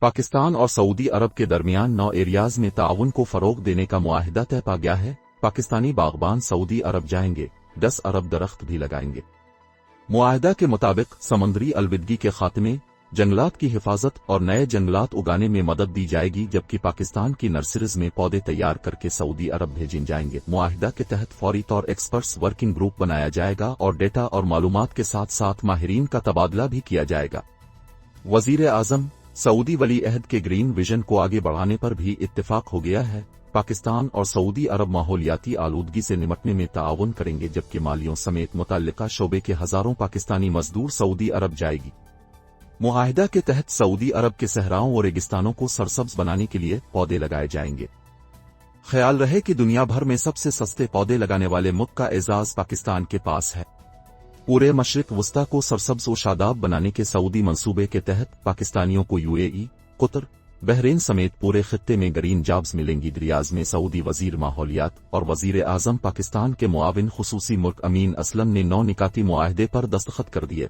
पाकिस्तान और सऊदी अरब के दरमियान 9 एरियाज में ताउन को फरोग देने का मुआहिदा तय पा गया है। पाकिस्तानी बागबान सऊदी अरब जाएंगे, 10 अरब दरख्त भी लगाएंगे। मुआहिदा के मुताबिक समुद्री अलविदगी के खात्मे, जंगलात की हिफाजत और नए जंगलात उगाने में मदद दी जाएगी, जबकि पाकिस्तान की नर्सरीज में पौधे तैयार करके सऊदी अरब भेजे जाएंगे। मुआहिदा के तहत फौरी तौर एक्सपर्ट्स वर्किंग ग्रुप बनाया जाएगा और डेटा और मालूमात के साथ साथ माहिरीन का तबादला भी किया जाएगा। वजीर आजम सऊदी वली अहद के ग्रीन विजन को आगे बढ़ाने पर भी इत्तेफाक हो गया है। पाकिस्तान और सऊदी अरब माहौलियाती आलूदगी से निपटने में ताआवुन करेंगे, जबकि मालियों समेत मुतल्लिका शोबे के हजारों पाकिस्तानी मजदूर सऊदी अरब जाएगी। मुआहिदा के तहत सऊदी अरब के सहराओं और रेगिस्तानों को सरसब्ज बनाने के लिए पौधे लगाए जाएंगे। ख्याल रहे कि दुनिया भर में सबसे सस्ते पौधे लगाने वाले मुल्क का एजाज पाकिस्तान के पास है। पूरे मशरिक वस्ता को सरसब्ज व शादाब बनाने के सऊदी मंसूबे के तहत पाकिस्तानियों को यूएई, कतर, बहरीन समेत पूरे खित्ते में ग्रीन जॉब्स मिलेंगी। रियाज में सऊदी वजीर माहौलियात और वजीर आजम पाकिस्तान के मुआविन खुसूसी मुल्क अमीन असलम ने 9 निकाती मुआहदे पर दस्तखत कर दिए।